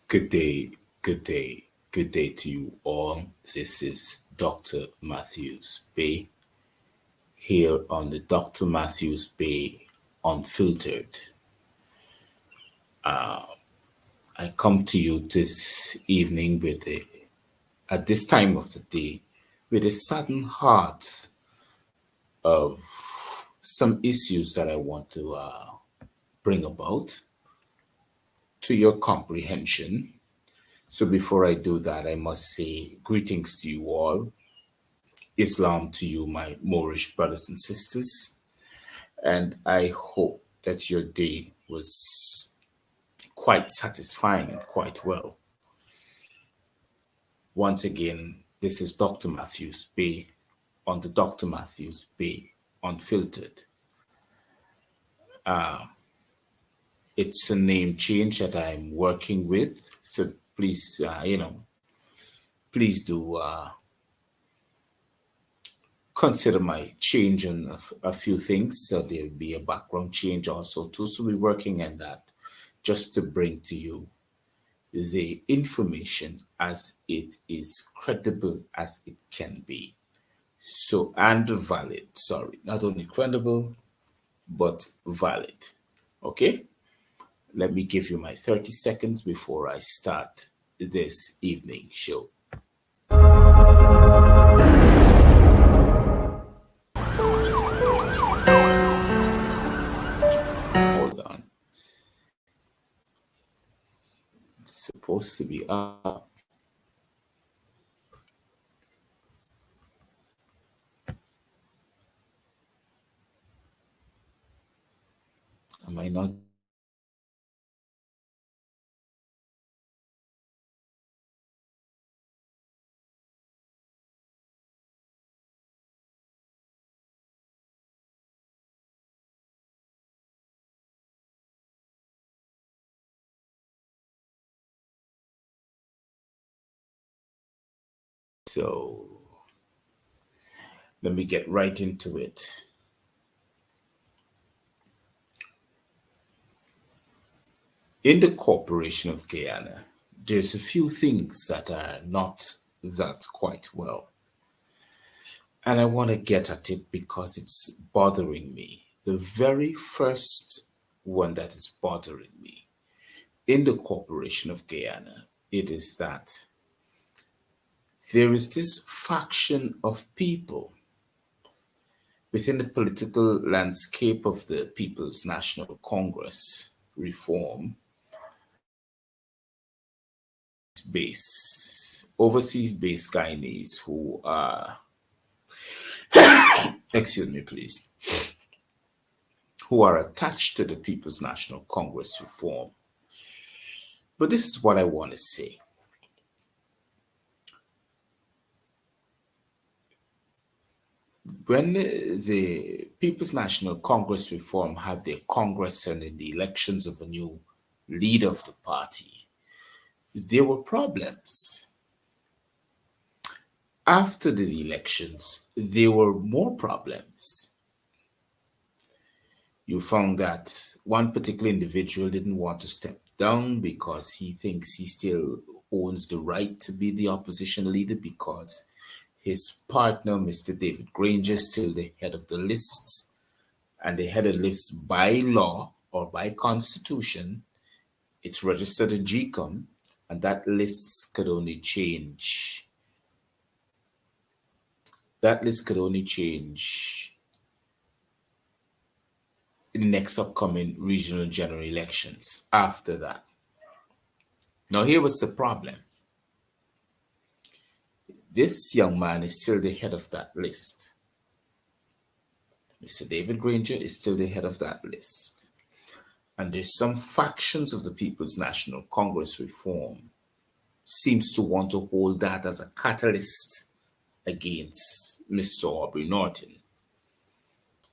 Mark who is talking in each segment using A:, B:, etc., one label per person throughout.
A: Good day, good day, good day to you all. This is Dr. Matthews-Bey here on the Dr. Matthews-Bey Unfiltered. I come to you this evening at this time of the day, with a saddened heart of some issues that I want to bring about to your comprehension. So before I do that, I must say greetings to you all. Islam to you, my Moorish brothers and sisters. And I hope that your day was quite satisfying and quite well. Once again, this is Dr. Matthews Bay on the Dr. Matthews Bay Unfiltered. It's a name change that I'm working with. So please, please do consider my change in a few things. So there'll be a background change also too. So we're working on that just to bring to you the information as it is credible as it can be. So, and valid, sorry, not only credible, but valid. Okay? Let me give you my 30 seconds before I start this evening show. Hold on. It's supposed to be up. Am I not? So let me get right into it. In the Corporation of Guyana, there's a few things that are not that quite well. And I want to get at it because it's bothering me. The very first one that is bothering me in the Corporation of Guyana, it is that there is this faction of people within the political landscape of the People's National Congress reform base, overseas based Guyanese who are, excuse me, please, who are attached to the People's National Congress reform. But this is what I want to say. When the People's National Congress reform had their Congress and in the elections of a new leader of the party, there were problems. After the elections, there were more problems. You found that one particular individual didn't want to step down because he thinks he still owns the right to be the opposition leader because his partner, Mr. David Granger, is still the head of the list. And the head of the list by law or by constitution, it's registered in GCOM, and that list could only change. That list could only change in the next upcoming regional general elections after that. Now, here was the problem. This young man is still the head of that list. Mr. David Granger is still the head of that list. And there's some factions of the People's National Congress reform seems to want to hold that as a catalyst against Mr. Aubrey Norton.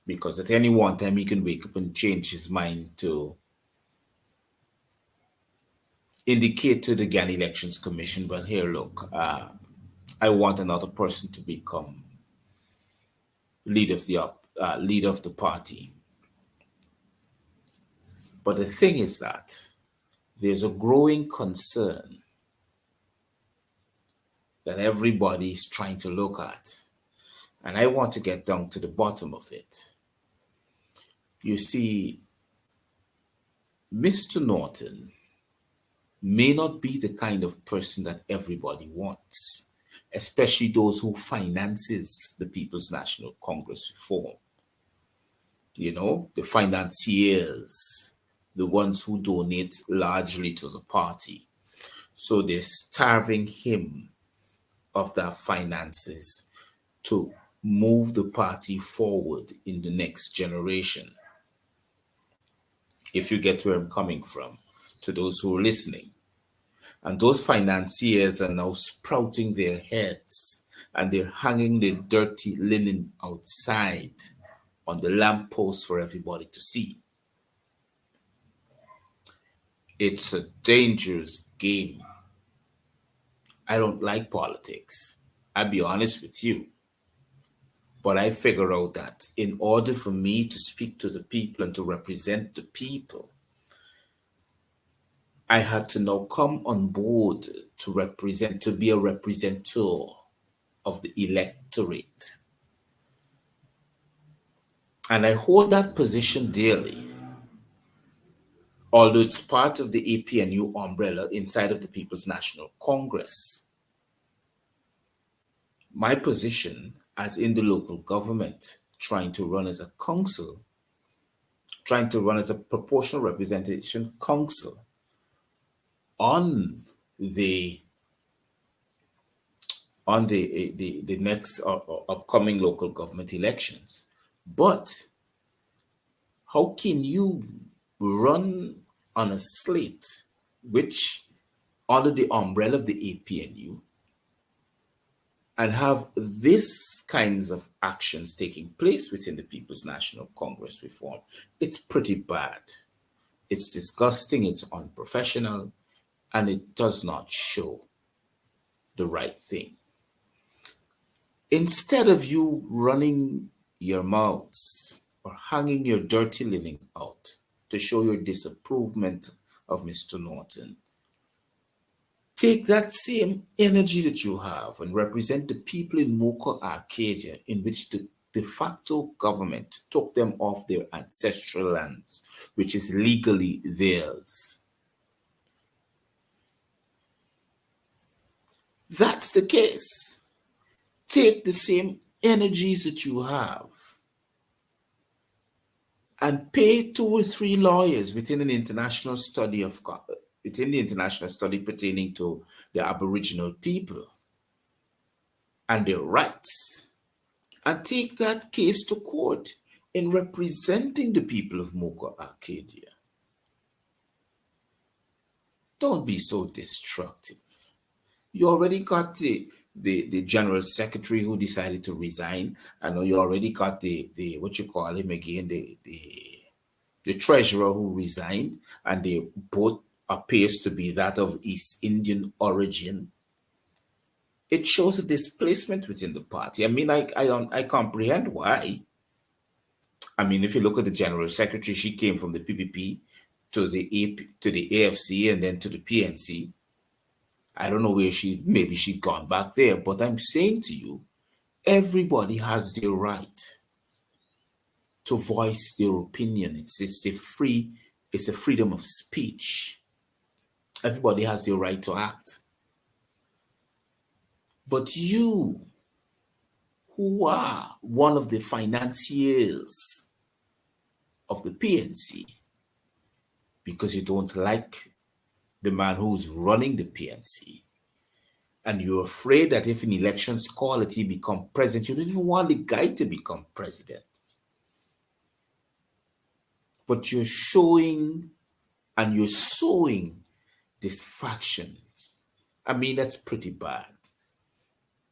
A: Because at any one time he can wake up and change his mind to indicate to the Ghana Elections Commission, well, here, look, I want another person to become leader of the party. But the thing is that there's a growing concern that everybody is trying to look at. And I want to get down to the bottom of it. You see, Mr. Norton may not be the kind of person that everybody wants, especially those who finances the People's National Congress reform. You know, the financiers, the ones who donate largely to the party. So they're starving him of their finances to move the party forward in the next generation. If you get where I'm coming from, to those who are listening. And those financiers are now sprouting their heads and they're hanging their dirty linen outside on the lamppost for everybody to see. It's a dangerous game. I don't like politics. I'll be honest with you. But I figure out that in order for me to speak to the people and to represent the people, I had to now come on board to represent, to be a representative of the electorate. And I hold that position dearly, although it's part of the APNU umbrella inside of the People's National Congress. My position as in the local government, trying to run as a council, trying to run as a proportional representation council on the next upcoming local government elections. But how can you run on a slate which under the umbrella of the APNU and have these kinds of actions taking place within the People's National Congress reform? It's pretty bad. It's disgusting, it's unprofessional, and it does not show the right thing. Instead of you running your mouths or hanging your dirty linen out to show your disapproval of Mr. Norton, take that same energy that you have and represent the people in Mocha Arcadia, in which the de facto government took them off their ancestral lands, which is legally theirs. That's the case. Take the same energies that you have and pay 2 or 3 lawyers within the international study pertaining to the Aboriginal people and their rights, and take that case to court in representing the people of Mocha Arcadia. Don't be so destructive. You already got the general secretary who decided to resign. I know you already got the what you call him again, the treasurer who resigned, and they both appears to be that of East Indian origin. It shows a displacement within the party. I mean, I comprehend why. I mean, if you look at the general secretary, she came from the PPP to the AFC and then to the PNC. I don't know where maybe she'd gone back there, but I'm saying to you, everybody has their right to voice their opinion. It's a freedom of speech. Everybody has their right to act. But you, who are one of the financiers of the PNC, because you don't like the man who's running the PNC, and you're afraid that if an election's called that he become president, you don't even want the guy to become president. But you're showing and you're sowing these factions. I mean, that's pretty bad.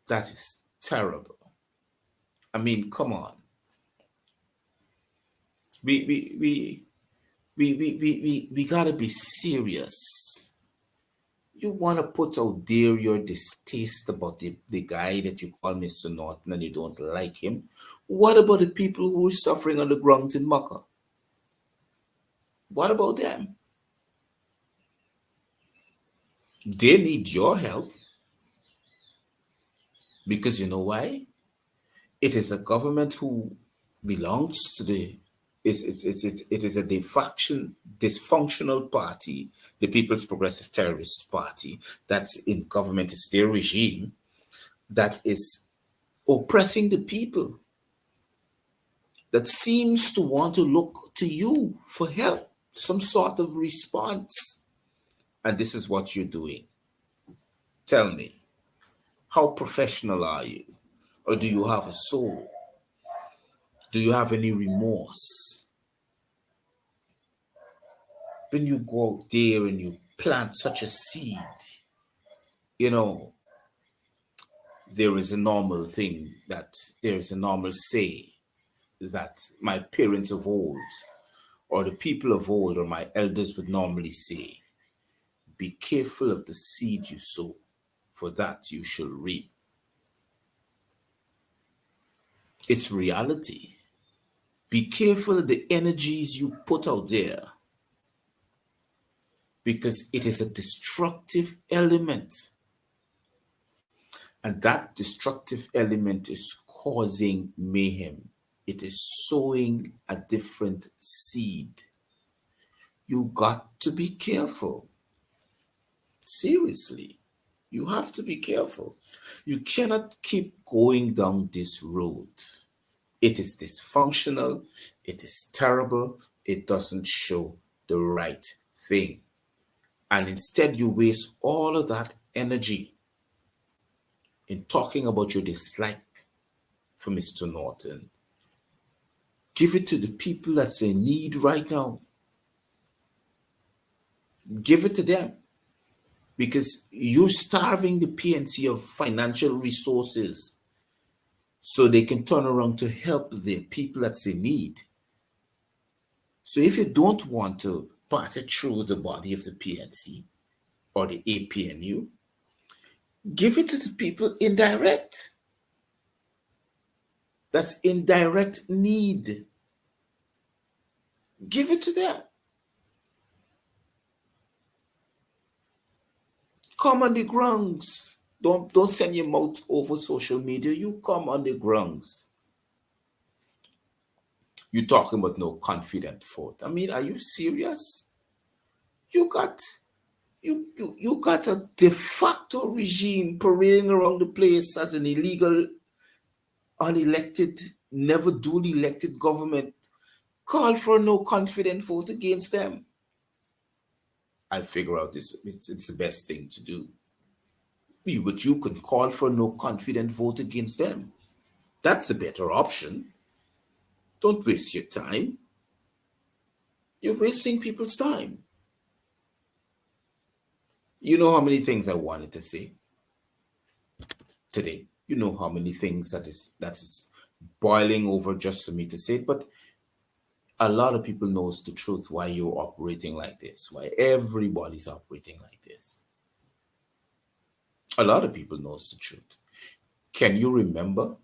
A: That is terrible. I mean, come on. We gotta be serious. You want to put out there your distaste about the guy that you call Mr. Norton and you don't like him. What about the people who are suffering on the ground in Makkah? What about them? They need your help because you know why? It is a government who belongs to the it is a dysfunctional party, the People's Progressive Terrorist Party, that's in government, is their regime that is oppressing the people, that seems to want to look to you for help, some sort of response. And this is what you're doing. Tell me, how professional are you? Or do you have a soul? Do you have any remorse? When you go out there and you plant such a seed, you know, there is a normal thing that there is a normal say that my parents of old or the people of old or my elders would normally say: be careful of the seed you sow, for that you shall reap. It's reality. Be careful of the energies you put out there because it is a destructive element. And that destructive element is causing mayhem. It is sowing a different seed. You got to be careful. Seriously, you have to be careful. You cannot keep going down this road. It is dysfunctional, it is terrible, it doesn't show the right thing. And instead, you waste all of that energy in talking about your dislike for Mr. Norton. Give it to the people that's in need right now. Give it to them because you're starving the PNC of financial resources so they can turn around to help the people that's in need. So if you don't want to pass it through the body of the PNC or the APNU, give it to the people indirect. That's in direct need. Give it to them. Come on the grounds. Don't send your mouth over social media. You come on the grounds. You talking about no confident vote. I mean, are you serious? You got you got a de facto regime parading around the place as an illegal, unelected, never duly elected government. Call for no confident vote against them. I figure out it's the best thing to do. But you can call for no confident vote against them. That's the better option. Don't waste your time. You're wasting people's time. You know how many things I wanted to say today. You know how many things that is boiling over just for me to say it, but a lot of people knows the truth why you're operating like this, why everybody's operating like this. A lot of people knows the truth. Can you remember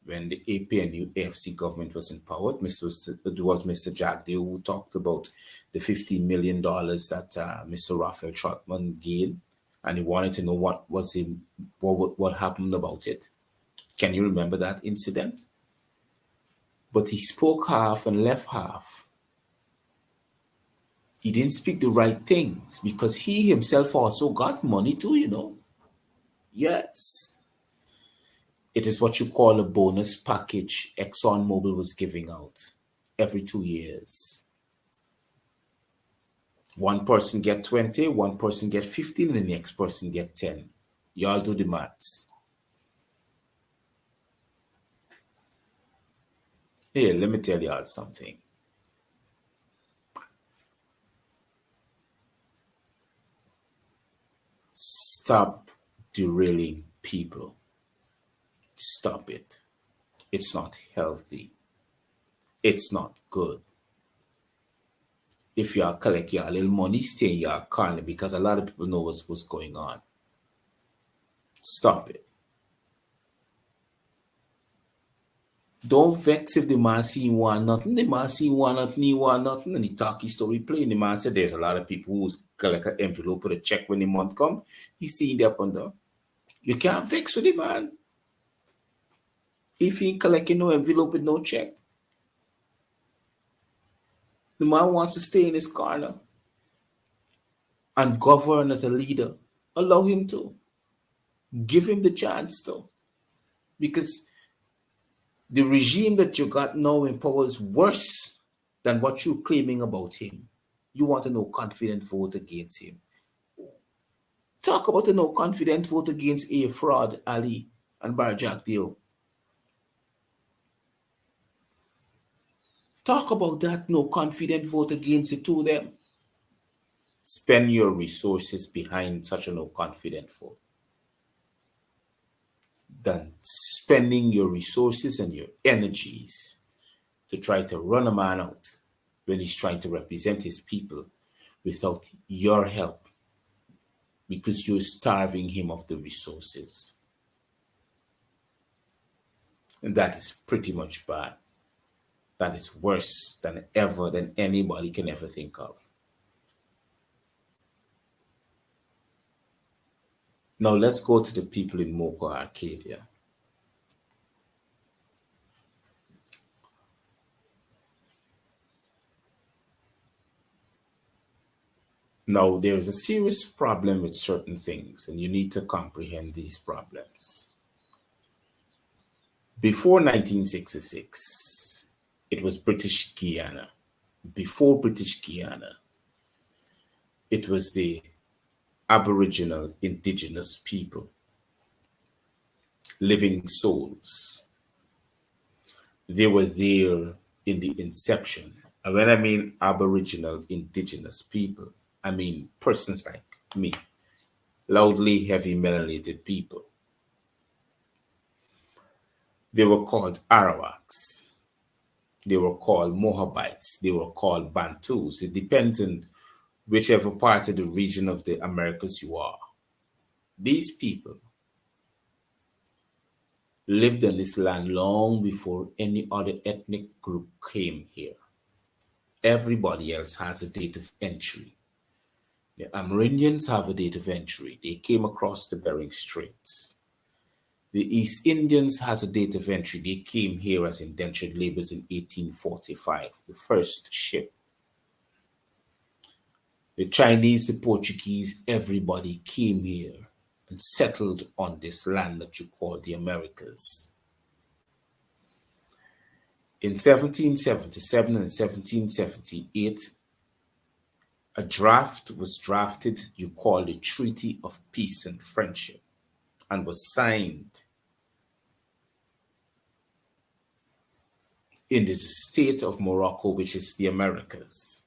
A: when the APNU AFC government was in power? It was Mr. Jack Day who talked about the $15 million that Mr. Raphael Trotman gained, and he wanted to know what happened about it. Can you remember that incident? But he spoke half and left half. He didn't speak the right things because he himself also got money too, you know. Yes. It is what you call a bonus package ExxonMobil was giving out every 2 years. One person get 20, one person get 15, and the next person get 10. Y'all do the maths. Here, let me tell y'all something. Stop derailing people. Stop it. It's not healthy. It's not good. If you collect your little money, stay in your corner because a lot of people know what's going on. Stop it. Don't vex if the man see you want nothing. The man see you want nothing, he want nothing, and the talkie story playing. The man said there's a lot of people who's collect an envelope with a check when the month come. He's seeing that up under. You can't vex with the man. If he ain't collecting no envelope with no check, the man wants to stay in his corner and govern as a leader. Allow him to. Give him the chance to. Because the regime that you got now in power is worse than what you're claiming about him. You want a no confident vote against him. Talk about a no confident vote against a fraud, Ali and Barjack Dio. Talk about that no confident vote against the two of them. Spend your resources behind such a no confident vote than spending your resources and your energies to try to run a man out when he's trying to represent his people without your help because you're starving him of the resources. And that is pretty much bad. That is worse than anybody can ever think of. Now let's go to the people in Moco Arcadia. Now, there is a serious problem with certain things, and you need to comprehend these problems. Before 1966, it was British Guiana. Before British Guiana, it was the Aboriginal indigenous people, living souls. They were there in the inception. And when I mean Aboriginal indigenous people, I mean persons like me, loudly heavy melanated people. They were called Arawaks. They were called Moabites. They were called Bantus. It depends on whichever part of the region of the Americas you are. These people lived on this land long before any other ethnic group came here. Everybody else has a date of entry. The Amerindians have a date of entry. They came across the Bering Straits. The East Indians has a date of entry. They came here as indentured laborers in 1845, the first ship. The Chinese, the Portuguese, everybody came here and settled on this land that you call the Americas. In 1777 and 1778, a draft was drafted you call the Treaty of Peace and Friendship and was signed in the state of Morocco, which is the Americas.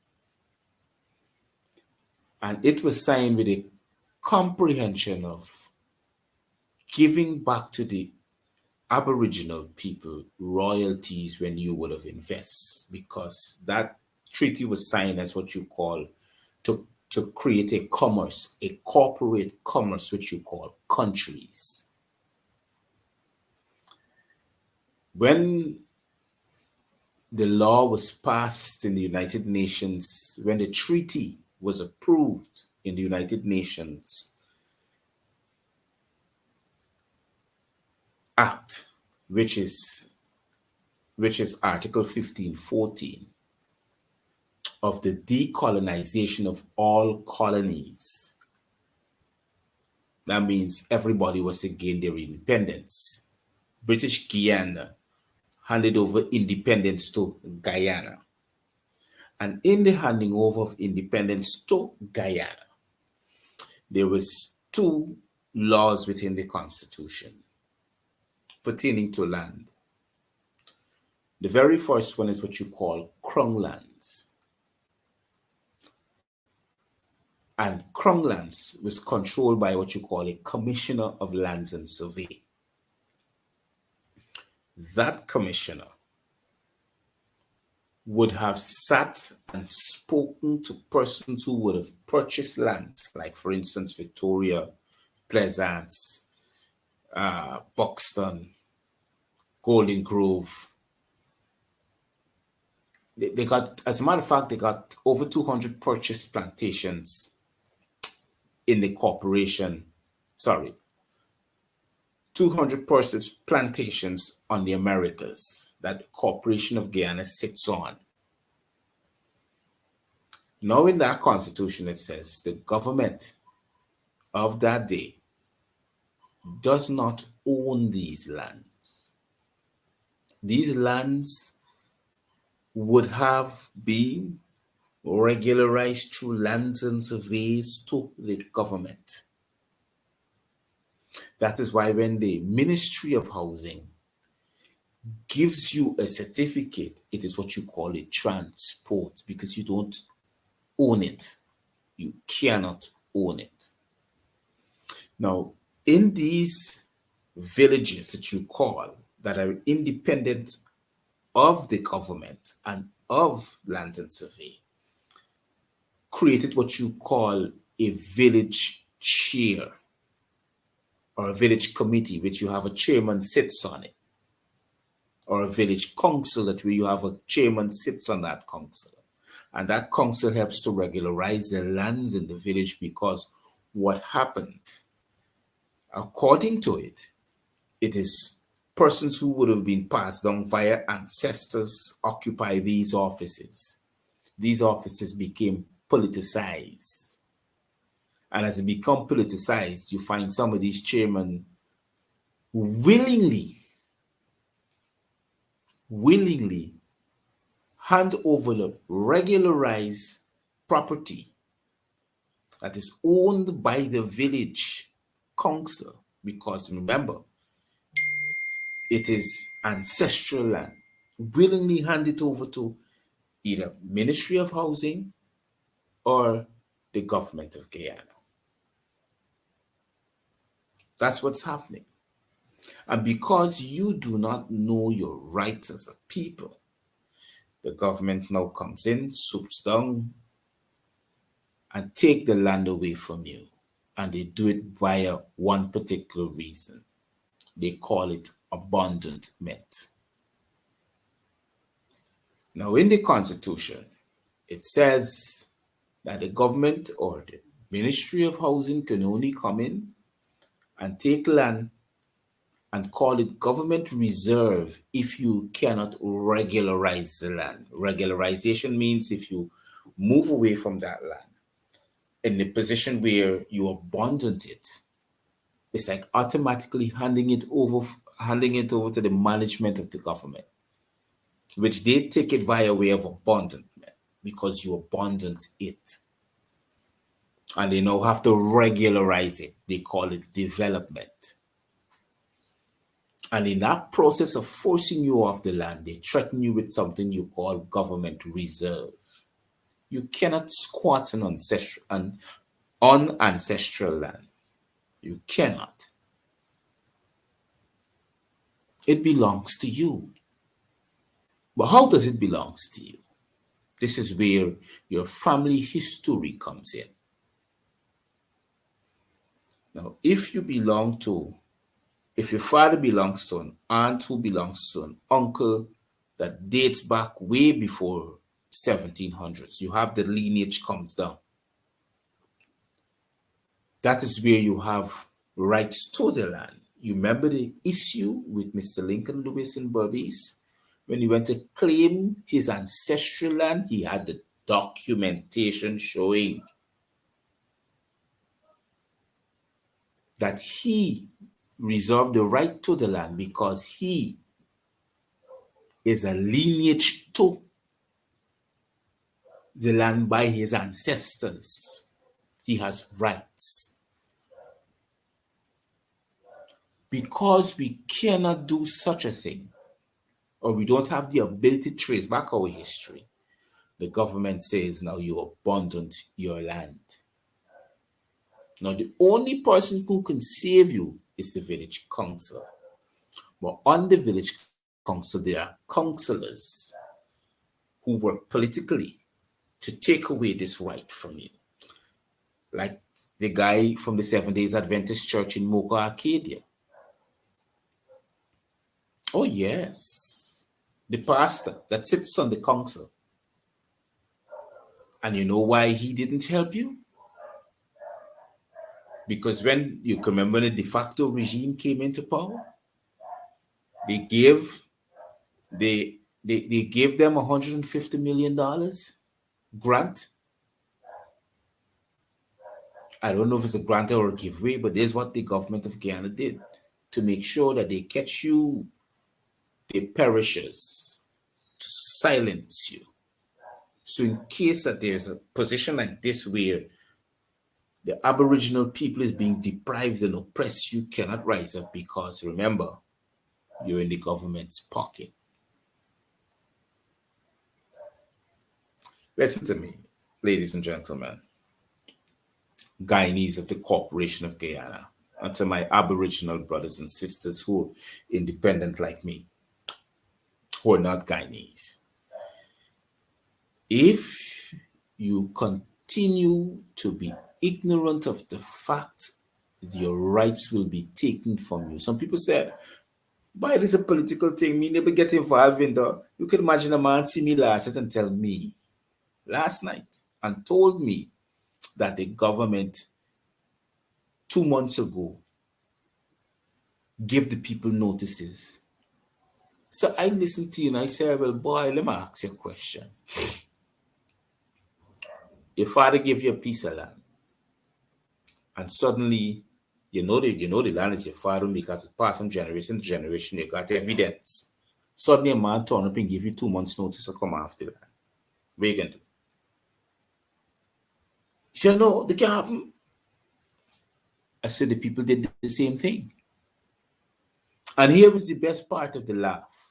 A: And it was signed with a comprehension of giving back to the Aboriginal people royalties when you would have invested, because that treaty was signed as what you call to create a commerce, a corporate commerce, which you call countries. When the law was passed in the United Nations, when the treaty was approved in the United Nations Act, which is Article 1514 of the decolonization of all colonies. That means everybody was to gain their independence. British Guiana handed over independence to Guyana. And in the handing over of independence to Guyana, there was two laws within the Constitution pertaining to land. The very first one is what you call Crown lands. And Crown lands was controlled by what you call a Commissioner of Lands and Survey. That commissioner would have sat and spoken to persons who would have purchased lands, like for instance, Victoria, Pleasance, Buxton, Golden Grove, They got, as a matter of fact, they got over 200 purchased plantations in the corporation. Sorry, 200 purchased plantations on the Americas that the Corporation of Guyana sits on. Now, in that constitution, it says the government of that day does not own these lands. These lands would have been regularized through lands and surveys to the government. That is why when the Ministry of Housing gives you a certificate, it is what you call a transport, because you don't own it. You cannot own it. Now, in these villages that you call that are independent of the government and of lands and survey, created what you call a village chair or a village committee, which you have a chairman sits on it, or a village council that where you have a chairman sits on that council. And that council helps to regularize the lands in the village, because what happened, according to it, it is persons who would have been passed down via ancestors occupy these offices. These offices became politicized. And as it become politicized, you find some of these chairmen willingly hand over the regularized property that is owned by the village council, because remember, it is ancestral land, willingly hand it over to either Ministry of Housing or the government of Guyana. That's what's happening. And because you do not know your rights as a people, the government now comes in, swoops down, and take the land away from you. And they do it via one particular reason. They call it abandonment. Now, in the Constitution, it says that the government or the Ministry of Housing can only come in and take land and call it government reserve if you cannot regularize the land. Regularization means if you move away from that land in the position where you abandoned it, it's like automatically handing it over to the management of the government, which they take it via way of abandonment because you abandoned it. And they now have to regularize it. They call it development. And in that process of forcing you off the land, they threaten you with something you call government reserve. You cannot squat on ancestral land. You cannot. It belongs to you. But how does it belong to you? This is where your family history comes in. Now, if your father belongs to an aunt who belongs to an uncle that dates back way before 1700s, you have the lineage comes down. That is where you have rights to the land. You remember the issue with Mr. Lincoln Lewis in Berbice? When he went to claim his ancestral land, he had the documentation showing that he reserved the right to the land because he is a lineage to the land by his ancestors. He has rights. Because we cannot do such a thing, or we don't have the ability to trace back our history, the government says now you abandoned your land. Now the only person who can save you is the village council. But on the village council, there are councillors who work politically to take away this right from you. Like the guy from the Seventh-day Adventist Church in Mocha, Arcadia. Oh, yes. The pastor that sits on the council And you know why he didn't help you? Because when you can remember the de facto regime came into power, they gave they gave them $150 million grant. I don't know if it's a grant or a giveaway, but this is what the government of Guyana did to make sure that they catch you, the perishers, to silence you. So in case that there's a position like this where the Aboriginal people is being deprived and oppressed, you cannot rise up because remember, you're in the government's pocket. Listen to me, ladies and gentlemen, Guyanese of the Corporation of Guyana, and to my Aboriginal brothers and sisters who are independent like me, who are not Guyanese. If you continue to be ignorant of the fact your rights will be taken from you. Some people said, but it is a political thing. Me never get involved in that. You can imagine a man see me last night and tell me last night and told me that the government 2 months ago gave the people notices. So I listened to you and I said, well, boy, let me ask you a question. Your father gave you a piece of land, and suddenly you know the land is your father because it passed from generation to generation. You got evidence. Suddenly a man turn up and give you 2 months notice to come after that. What are you gonna do? He said, no, that can't happen. I said the people did the same thing. And here was the best part of the laugh.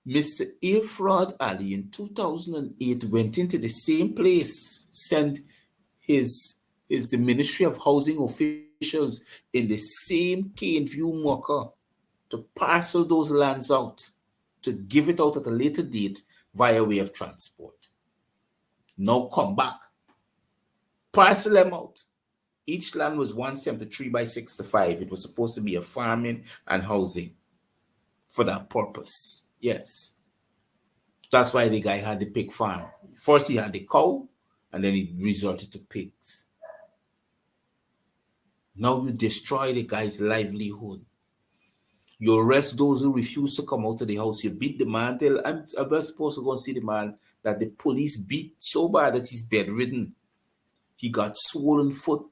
A: Mr. Ifrod Ali in 2008 went into the same place, sent the Ministry of Housing officials in the same Cane View Mocha to parcel those lands out, to give it out at a later date via way of transport. Now come back, parcel them out. Each land was 173 by 65. It was supposed to be a farming and housing for that purpose. Yes. That's why the guy had the pig farm. First he had the cow, and then he resorted to pigs. Now you destroy the guy's livelihood. You arrest those who refuse to come out of the house. You beat the man till I'm supposed to go and see the man that the police beat so bad that he's bedridden. He got swollen foot.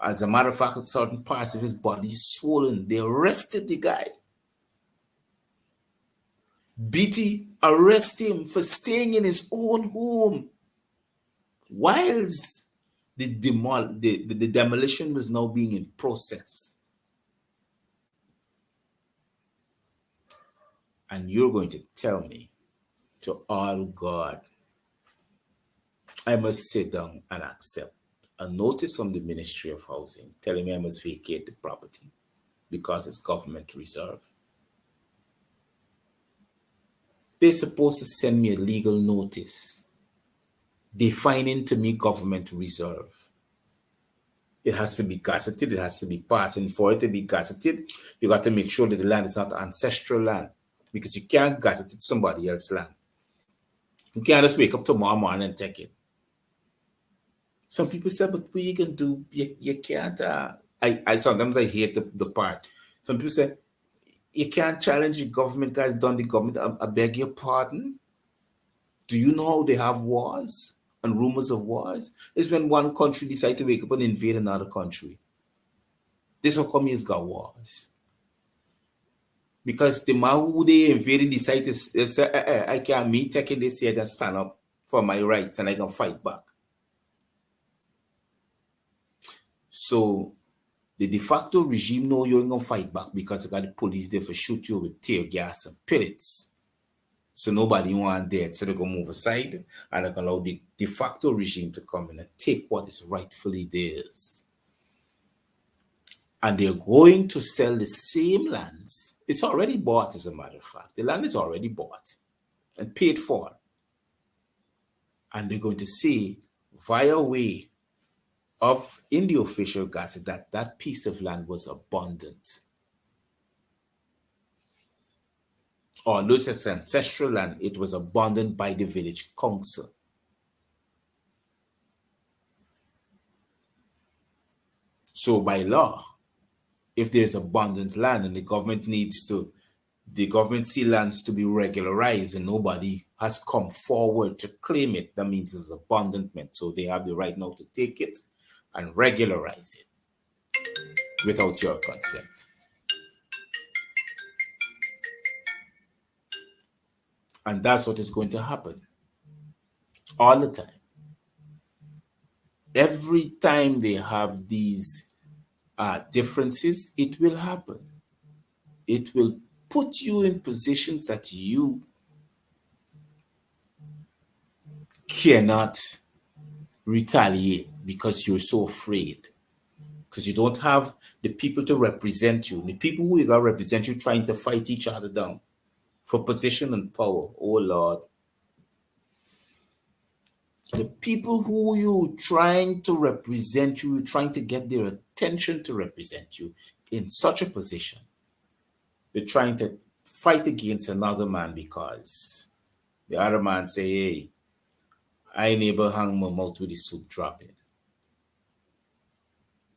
A: As a matter of fact, certain parts of his body is swollen. They arrested the guy. BT arrest him for staying in his own home whilst the demolition was now being in process. And you're going to tell me, to all God, I must sit down and accept a notice from the Ministry of Housing telling me I must vacate the property because it's government reserve. They're supposed to send me a legal notice defining to me government reserve. It has to be gazetted. It has to be passed. And for it to be gazetted, you got to make sure that the land is not ancestral land, because you can't gazette somebody else's land. You can't just wake up tomorrow morning and take it. Some people say, but what you can do? You can't. I sometimes I hate the part. Some people say, you can't challenge the government, guys, done the government. I beg your pardon. Do you know how they have wars and rumors of wars? It's when one country decides to wake up and invade another country. This how come he's got wars. Because the man who they invaded decided to say, I can't me taking this here and stand up for my rights and I can fight back. So the de facto regime know you're going to fight back because they got the police there for shoot you with tear gas and pellets. So nobody want dead. So they're going to move aside and they're going to allow the de facto regime to come in and take what is rightfully theirs. And they're going to sell the same lands. It's already bought, as a matter of fact. The land is already bought and paid for. And they're going to say, via way of in the official gazette, that that piece of land was abundant. Although it's ancestral land, it was abandoned by the village council. So by law, if there's abundant land and the government see lands to be regularized and nobody has come forward to claim it, that means it's abandonment. So they have the right now to take it and regularize it without your consent. And that's what is going to happen all the time. Every time they have these differences, it will happen. It will put you in positions that you cannot retaliate because you're so afraid. Because you don't have the people to represent you. The people who are going to represent you trying to fight each other down for position and power. Oh Lord. The people who you trying to represent you, trying to get their attention to represent you in such a position. They're trying to fight against another man because the other man say, hey, I ain't able to hang my mouth with the soup dropping.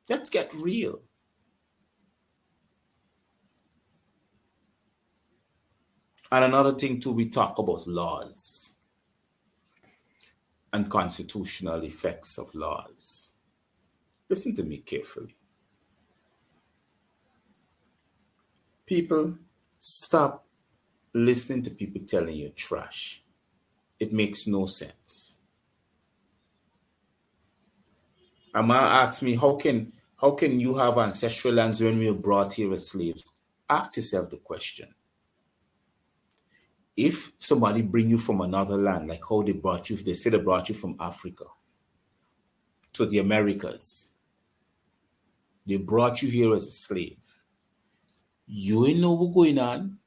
A: Let's get real. And another thing too, we talk about laws and constitutional effects of laws. Listen to me carefully. People, stop listening to people telling you trash. It makes no sense. A man asks me, how can you have ancestral lands when we were brought here as slaves? Ask yourself the question. If somebody bring you from another land, like how they brought you, they say they brought you from Africa to the Americas, they brought you here as a slave. You ain't know what's going on.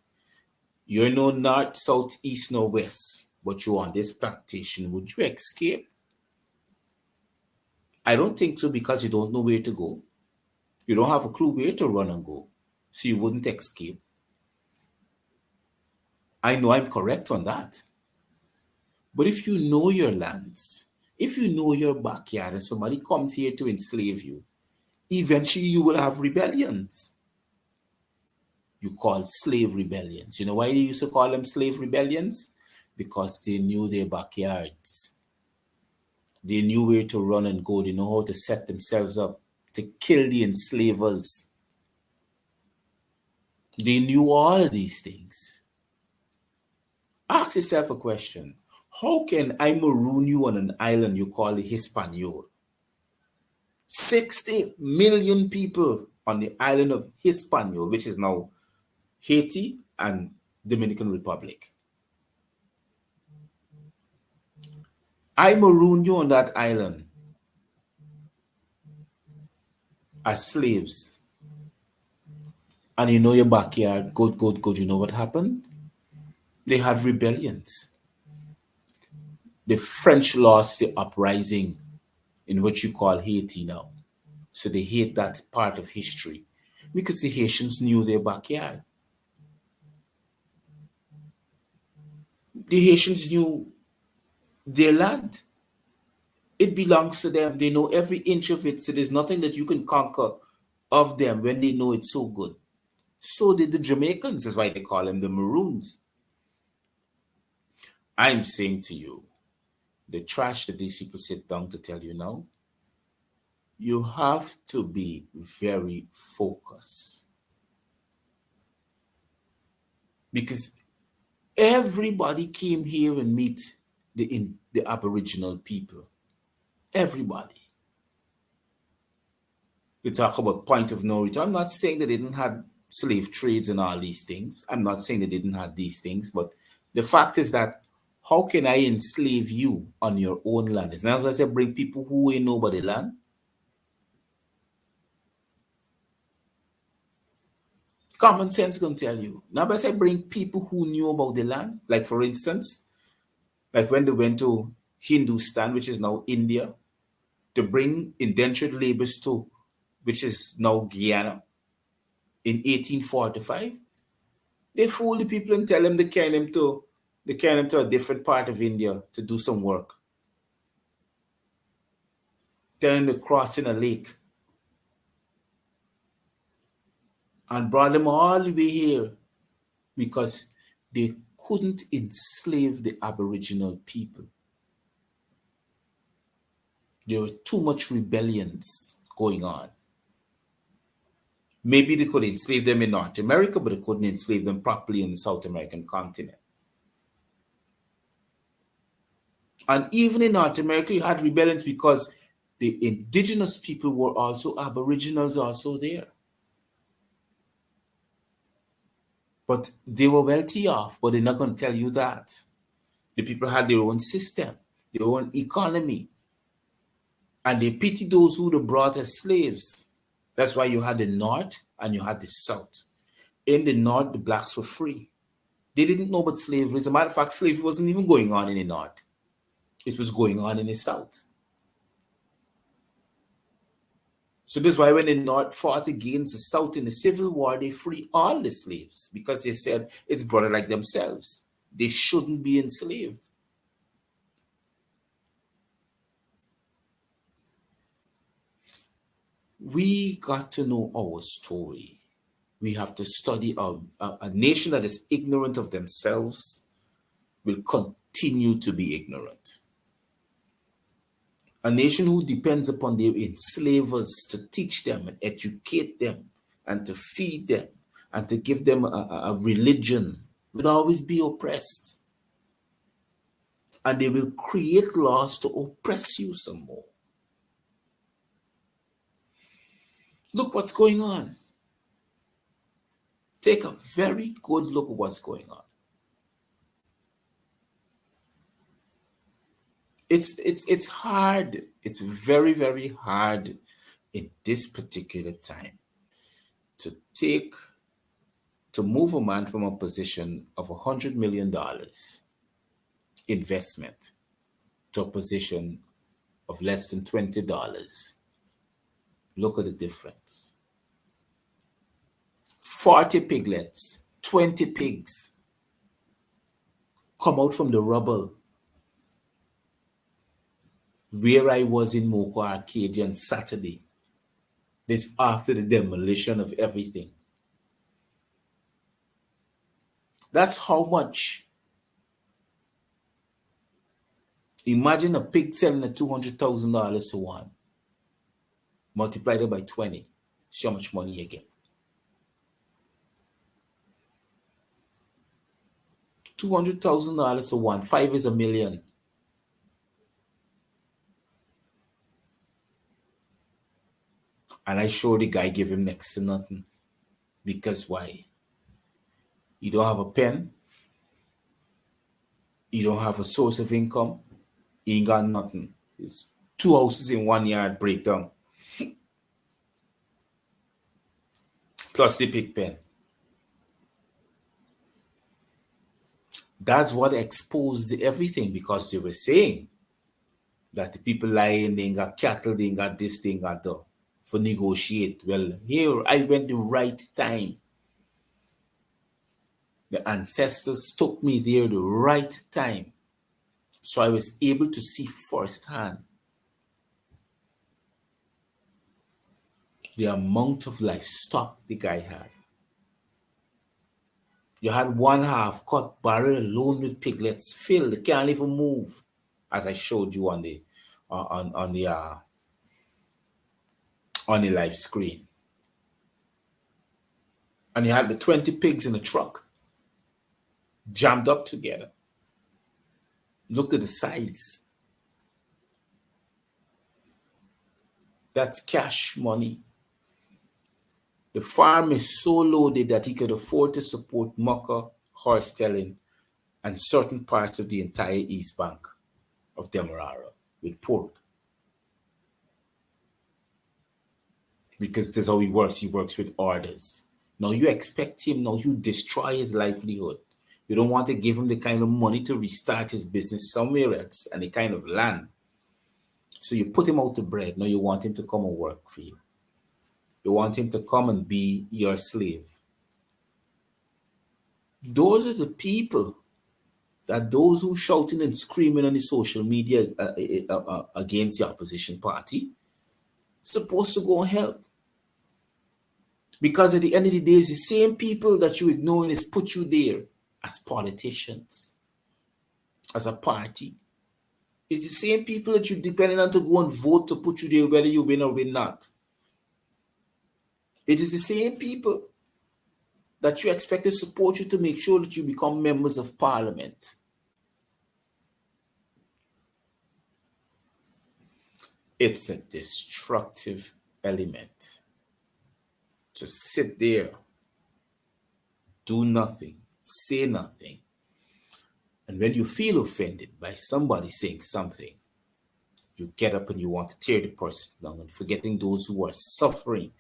A: You ain't know north, south, east, nor west, but you on this plantation. Would you escape? I don't think so, because you don't know where to go. You don't have a clue where to run and go. So you wouldn't escape. I know I'm correct on that. But if you know your lands, if you know your backyard and somebody comes here to enslave you, eventually you will have rebellions. You call slave rebellions. You know why they used to call them slave rebellions? Because they knew their backyards. They knew where to run and go. They know how to set themselves up to kill the enslavers. They knew all of these things. Ask yourself a question. How can I maroon you on an island you call the Hispaniola? 60 million people on the island of Hispaniola, which is now Haiti and Dominican Republic. I maroon you on that island as slaves. And you know your backyard, good. You know what happened? They had rebellions. The French lost the uprising in what you call Haiti now. So they hate that part of history because the Haitians knew their backyard. The Haitians knew their land. It belongs to them. They know every inch of it. So there's nothing that you can conquer of them when they know it's so good. So did the Jamaicans. That's why they call them the Maroons. I'm saying to you, the trash that these people sit down to tell you now, you have to be very focused. Because everybody came here and meet the Aboriginal people. Everybody. We talk about point of no return. I'm not saying that they didn't have slave trades and all these things. I'm not saying they didn't have these things, but the fact is that how can I enslave you on your own land? It's not unless I bring people who ain't nobody land. Common sense gonna tell you. Now, unless I bring people who knew about the land, like for instance, like when they went to Hindustan, which is now India, to bring indentured laborers to, which is now Guyana, in 1845, they fool the people and tell them they carry them to a different part of India to do some work. Tell them to cross in a lake. and brought them all the way here because they couldn't enslave the Aboriginal people. There were too much rebellions going on. Maybe they could enslave them in North America, but they couldn't enslave them properly in the South American continent. And even in North America, you had rebellions because the indigenous people were also Aboriginals also there. But they were wealthy off, but they're not going to tell you that. The people had their own system, their own economy. And they pitied those who were brought as slaves. That's why you had the North and you had the South. In the North, the blacks were free. They didn't know about slavery. As a matter of fact, slavery wasn't even going on in the North. It was going on in the South. So this is why when the North fought against the South in the Civil War, they freed all the slaves because they said it's brother like themselves. They shouldn't be enslaved. We got to know our story. We have to study a nation that is ignorant of themselves will continue to be ignorant. A nation who depends upon their enslavers to teach them and educate them and to feed them and to give them a religion will always be oppressed. And they will create laws to oppress you some more. Look what's going on. Take a very good look at what's going on. It's hard. It's very, very hard in this particular time to move a man from a position of $100 million investment to a position of less than $20. Look at the difference. 40 piglets, 20 pigs come out from the rubble where I was in Moko Arcadia on Saturday. This after the demolition of everything. That's how much. Imagine a pig selling at $200,000 to one. Multiplied it by 20. See how much money you get. $200,000 to one. 5 is $1 million. And I sure the guy gave him next to nothing. Because why? You don't have a pen. You don't have a source of income. You ain't got nothing. It's 2 houses in 1 yard breakdown. Plus the pig pen. That's what exposed everything because they were saying that the people lying, they ain't got cattle, they ain't got this, they ain't got that. For negotiate. Well, here I went the right time. The ancestors took me there the right time. So I was able to see firsthand the amount of livestock the guy had. You had 1/2 cut barrel alone with piglets filled. They can't even move, as I showed you on the live screen. And you had the 20 pigs in the truck, jammed up together. Look at the size. That's cash money. The farm is so loaded that he could afford to support mucker, horse telling, and certain parts of the entire east bank of Demerara with pork. Because that's how he works. He works with orders. Now you expect him, now you destroy his livelihood. You don't want to give him the kind of money to restart his business somewhere else and the kind of land. So you put him out to bread. Now you want him to come and work for you. You want him to come and be your slave. Those are the people that those who shouting and screaming on the social media against the opposition party supposed to go and help. Because at the end of the day, it's the same people that you ignoring is put you there as politicians, as a party. It's the same people that you depending on to go and vote to put you there, whether you win or win not. It is the same people that you expect to support you to make sure that you become members of parliament. It's a destructive element to sit there, do nothing, say nothing. And when you feel offended by somebody saying something, you get up and you want to tear the person down and forgetting those who are suffering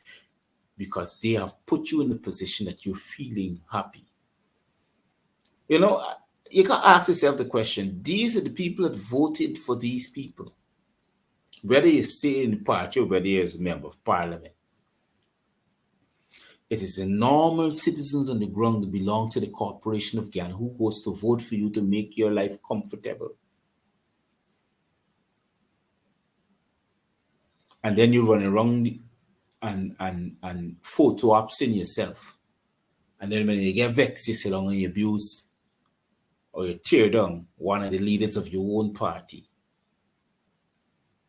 A: because they have put you in a position that you're feeling happy. You know, you can ask yourself the question, these are the people that voted for these people. Whether you say in the party or whether you're a member of parliament. It is the normal citizens on the ground that belong to the corporation of Ghana who goes to vote for you to make your life comfortable. And then you run around and photo ops in yourself. And then when you get vexed, you sit down and you abuse or you tear down one of the leaders of your own party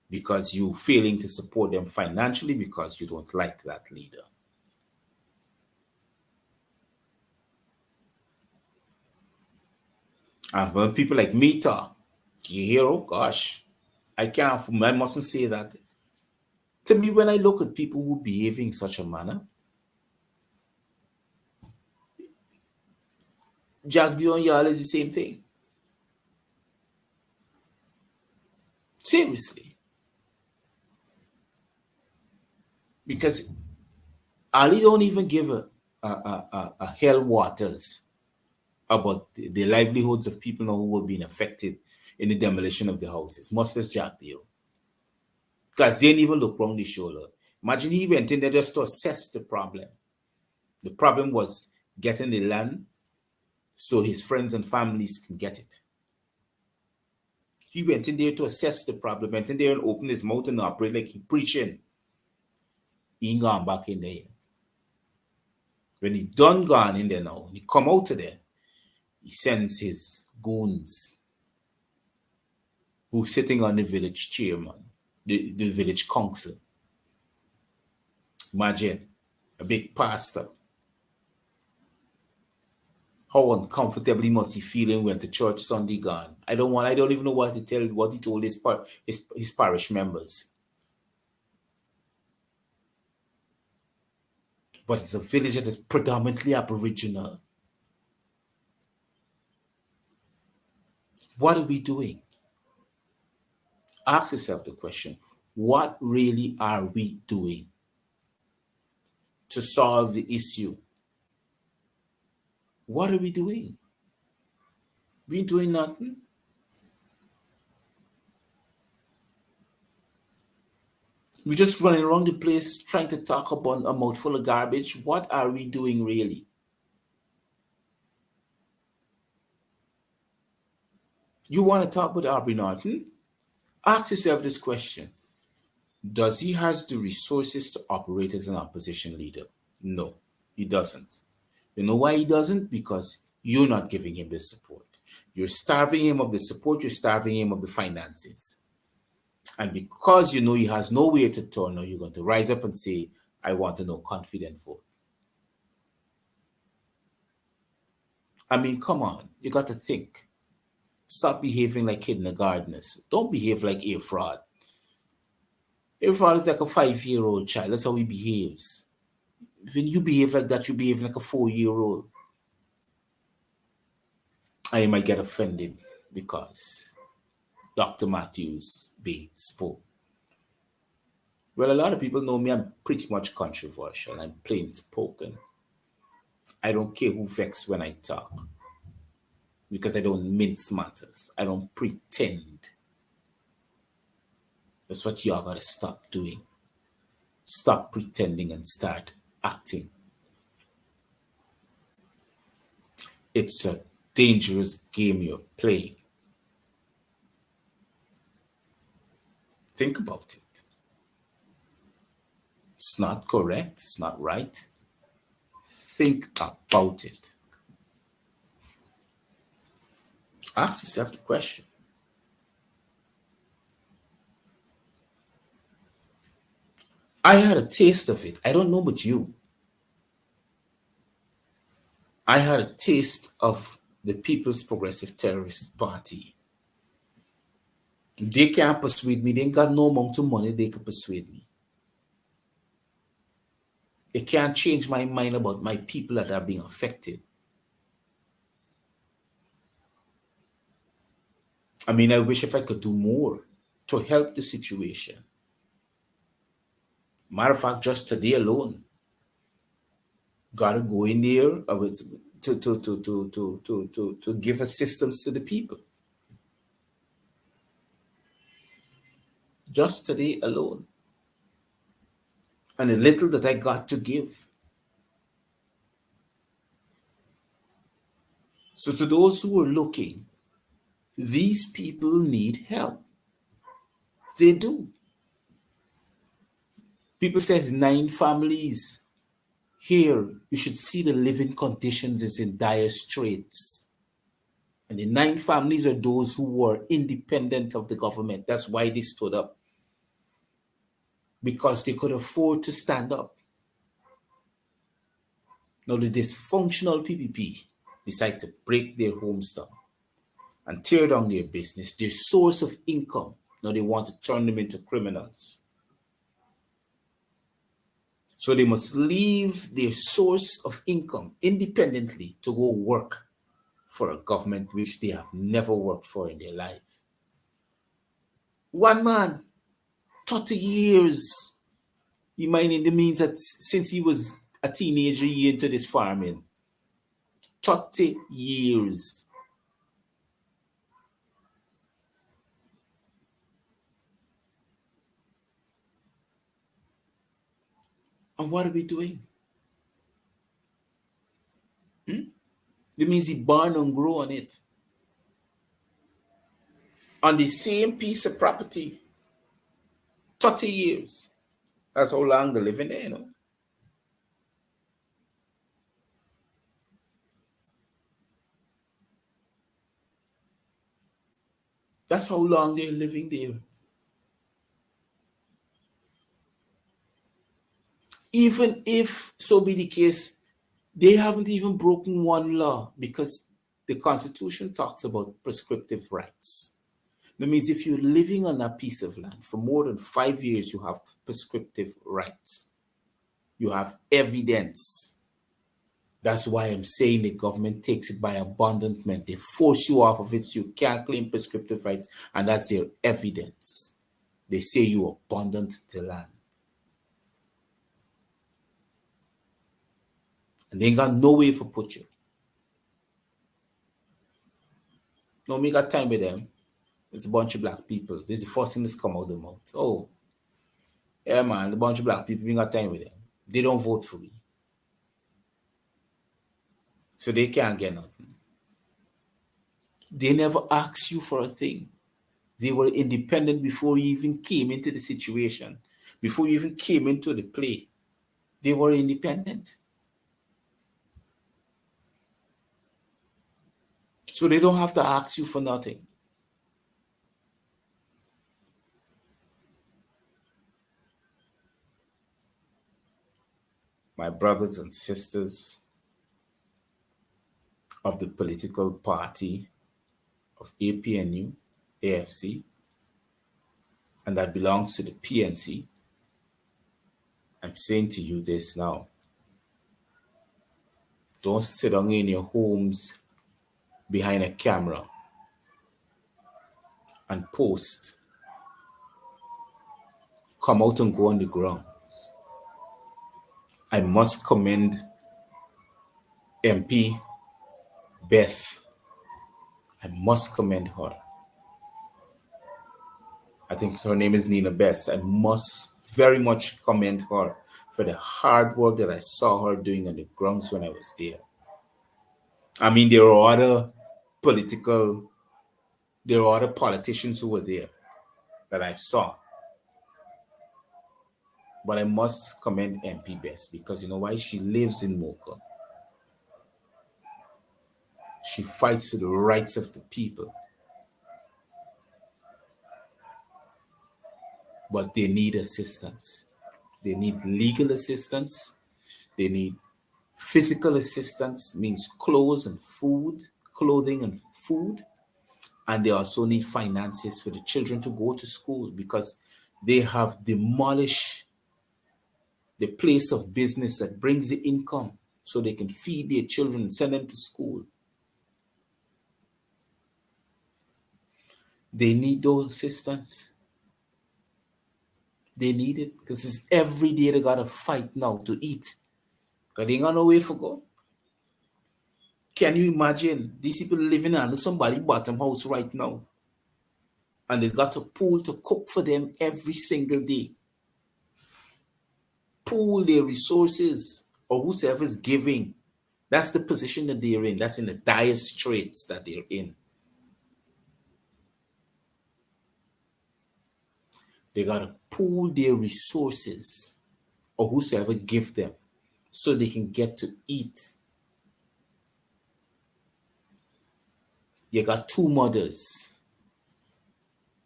A: because you're failing to support them financially because you don't like that leader. And when people like me talk, you hear, oh gosh, I mustn't say that. To me, when I look at people who behave in such a manner, Jack Dion Yal is the same thing. Seriously. Because Ali don't even give a hell waters about the livelihoods of people now who are being affected in the demolition of the houses, much as Jack Dion. Because they didn't even look round the shoulder. Imagine he went in there just to assess the problem. The problem was getting the land so his friends and families can get it. He went in there to assess the problem, went in there and opened his mouth and operate like he preaching. He ain't gone back in there. When he done gone in there now, he come out of there, he sends his goons who's sitting on the village chairman, the village council. Imagine a big pastor. How uncomfortable he must be feeling when the church Sunday gone. I don't even know what he told his parish members. But it's a village that is predominantly Aboriginal. What are we doing? Ask yourself the question, what really are we doing to solve the issue? What are we doing? We doing nothing? We're just running around the place trying to talk about a mouthful of garbage. What are we doing really? You want to talk with Aubrey Norton? Ask yourself this question. Does he has the resources to operate as an opposition leader? No, he doesn't. You know why he doesn't? Because you're not giving him the support. You're starving him of the support, you're starving him of the finances. And because you know he has nowhere to turn, now you're going to rise up and say, I want a no confident vote. I mean, come on, you got to think. Stop behaving like kindergartners. Don't behave like A fraud. A fraud is like a 5-year-old child. That's how he behaves. When you behave like that, you behave like a 4-year-old. I might get offended because Dr. Matthews-Bey spoke. Well, a lot of people know me. I'm pretty much controversial. I'm plain spoken. I don't care who vexes when I talk because I don't mince matters. I don't pretend. That's what y'all gotta stop doing. Stop pretending and start acting. It's a dangerous game you're playing. Think about it. It's not correct. It's not right. think about it. Ask yourself the question. I had a taste of it. I don't know about you. I had a taste of the People's Progressive Terrorist Party. They can't persuade me. They ain't got no amount of money they can persuade me. They can't change my mind about my people that are being affected. I mean, I wish if I could do more to help the situation. Matter of fact, just today alone, gotta go in there to give assistance to the people. Just today alone. And the little that I got to give. So to those who are looking, these people need help. They do. People says 9 families. Here, you should see the living conditions is in dire straits. And the 9 families are those who were independent of the government. That's why they stood up. Because they could afford to stand up. Now the dysfunctional PPP decide to break their homes down and tear down their business, their source of income. Now they want to turn them into criminals. So they must leave their source of income independently to go work for a government which they have never worked for in their life. One man, 30 years. He mining the means that since he was a teenager, he into this farming. 30 years. And what are we doing? That means he born and grow on it. On the same piece of property. 30 years. That's how long they're living there, you know. That's how long they're living there. Even if so be the case, they haven't even broken one law because the Constitution talks about prescriptive rights. That means if you're living on that piece of land for more than 5 years, you have prescriptive rights. You have evidence. That's why I'm saying the government takes it by abandonment. They force you off of it so you can't claim prescriptive rights, and that's their evidence. They say you abandoned the land. And they ain't got no way for put you. No, me got time with them. It's a bunch of black people. This is the first thing that's come out of the mouth. Oh, yeah, man, a bunch of black people, we got time with them. They don't vote for me. So they can't get nothing. They never asked you for a thing. They were independent before you even came into the situation. Before you even came into the play. They were independent. So they don't have to ask you for nothing. My brothers and sisters of the political party of APNU, AFC, and that belongs to the PNC, I'm saying to you this now. Don't sit down in your homes behind a camera and post. Come out and go on the grounds. I must commend MP Bess. I must commend her. I think her name is Nina Bess. I must very much commend her for the hard work that I saw her doing on the grounds when I was there. I mean, there were other politicians who were there that I saw. But I must commend MP Bess because you know why? She lives in Mocha. She fights for the rights of the people. But they need assistance. They need legal assistance. They need physical assistance, means clothes and food, clothing and food. And they also need finances for the children to go to school because they have demolished the place of business that brings the income so they can feed their children and send them to school. They need those assistance. They need it because it's every day they gotta fight now to eat. Because they ain't got no way for go. Can you imagine these people living under somebody's bottom house right now? And they've got a pool to cook for them every single day. Pool their resources or whosoever's giving. That's the position that they're in. That's in the dire straits that they're in. They got to pool their resources or whosoever give them so they can get to eat. You got two mothers.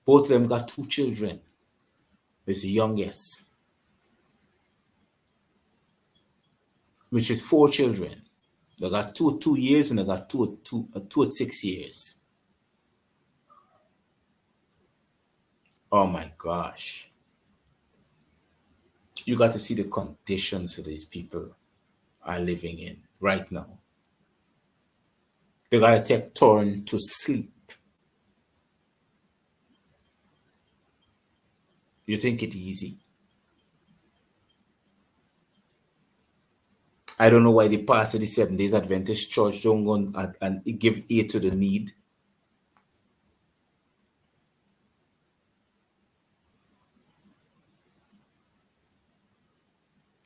A: Both of them got two children. There's the youngest, which is four children. They got two at 2 years and they got two at 6 years. Oh my gosh. You got to see the conditions that these people are living in right now. They got to take turn to sleep. You think it easy? I don't know why the pastor of the Seventh Days Adventist Church don't go and give ear to the need.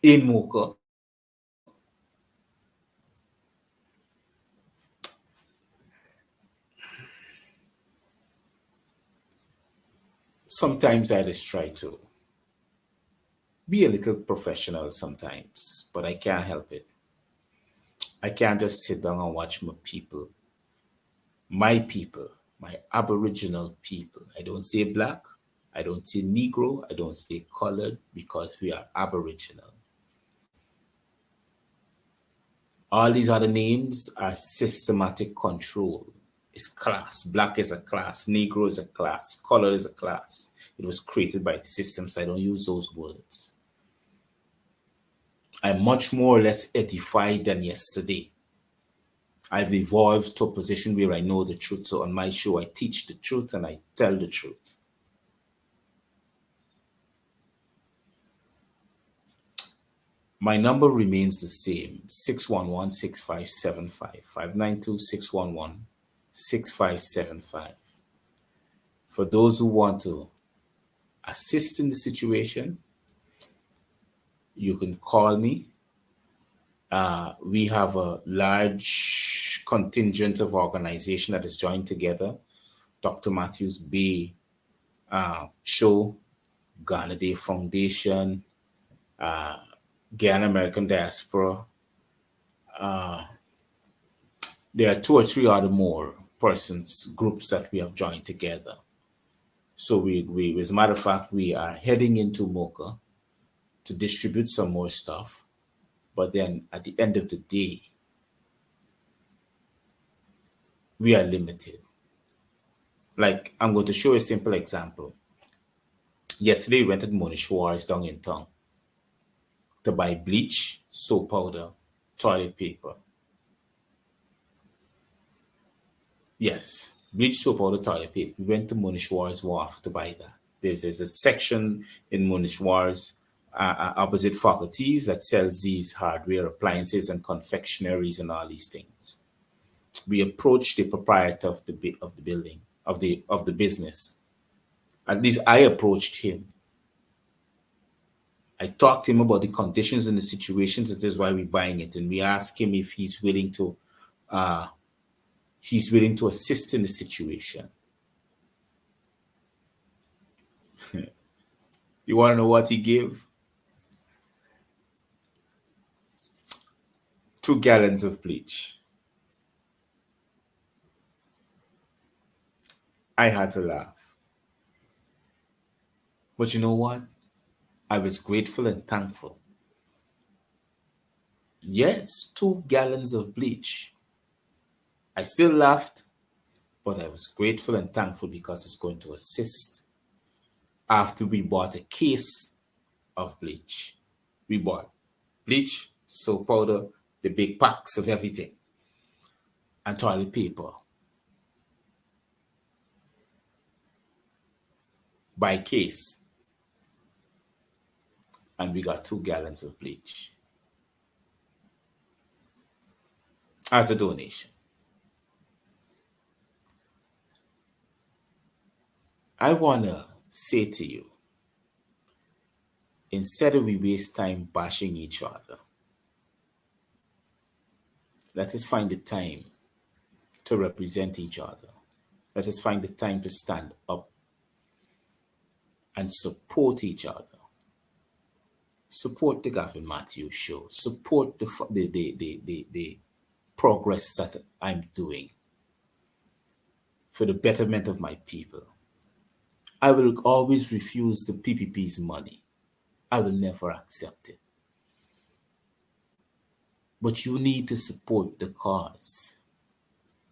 A: In Mocha. Sometimes I just try to be a little professional sometimes, but I can't help it. I can't just sit down and watch my people, my Aboriginal people. I don't say black, I don't say Negro, I don't say colored because we are Aboriginal. All these other names are systematic control. It's class. Black is a class. Negro is a class. Color is a class. It was created by the system, so I don't use those words. I'm much more or less edified than yesterday. I've evolved to a position where I know the truth. So on my show, I teach the truth and I tell the truth. My number remains the same, 611-6575, 592-611-6575. For those who want to assist in the situation, you can call me. We have a large contingent of organization that is joined together. Dr. Matthews-Bey show, Ghana Day Foundation, Ghana American Diaspora. There are 2 or 3 other more groups that we have joined together. So we as a matter of fact, we are heading into Mocha to distribute some more stuff. But then at the end of the day, we are limited. Like, I'm going to show you a simple example. Yesterday, we went to Monishwa's down in town to buy bleach, soap powder, toilet paper. Yes, bleach, soap powder, toilet paper. We went to Monishwa's Wharf to buy that. There's a section in Monishwa's opposite faculties that sells these hardware appliances and confectionaries and all these things. We approached the proprietor of the building, of the business. At least I approached him. I talked to him about the conditions and the situations. That is why we're buying it, and we asked him if he's willing to assist in the situation. You want to know what he gave? 2 gallons of bleach. I had to laugh. But you know what? I was grateful and thankful. Yes, 2 gallons of bleach. I still laughed, but I was grateful and thankful because it's going to assist after we bought a case of bleach. We bought bleach, soap powder, the big packs of everything, and toilet paper by case. And we got 2 gallons of bleach as a donation. I want to say to you, instead of we waste time bashing each other, let us find the time to represent each other. Let us find the time to stand up and support each other. Support the Gavin Matthews show. Support the progress that I'm doing for the betterment of my people. I will always refuse the PPP's money. I will never accept it. But you need to support the cause.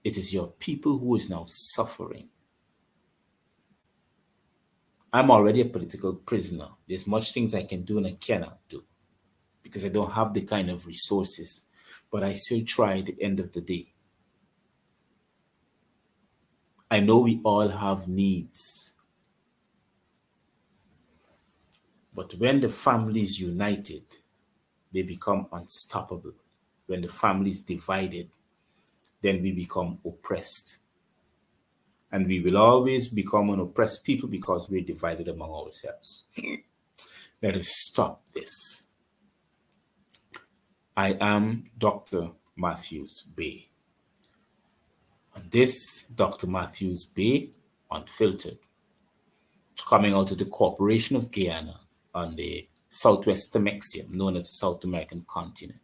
A: It is your people who is now suffering. I'm already a political prisoner. There's much things I can do and I cannot do because I don't have the kind of resources. But I still try at the end of the day. I know we all have needs. But when the family is united, they become unstoppable. When the family is divided, then we become oppressed. And we will always become an oppressed people because we're divided among ourselves. Let us stop this. I am Dr. Matthews-Bey. And this Dr. Matthews-Bey Unfiltered, coming out of the Corporation of Guyana on the Southwest Temexium, known as the South American continent.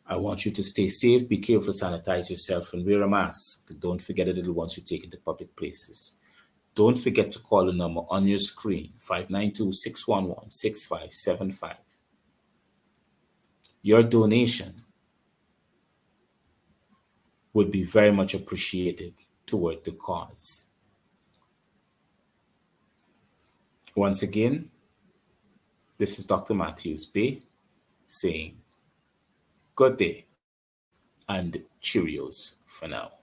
A: I want you to stay safe, be careful, sanitize yourself, and wear a mask. Don't forget the little ones you take into public places. Don't forget to call the number on your screen, 592-611-6575. Your donation would be very much appreciated toward the cause. Once again, this is Dr. Matthews-Bey saying good day and Cheerios for now.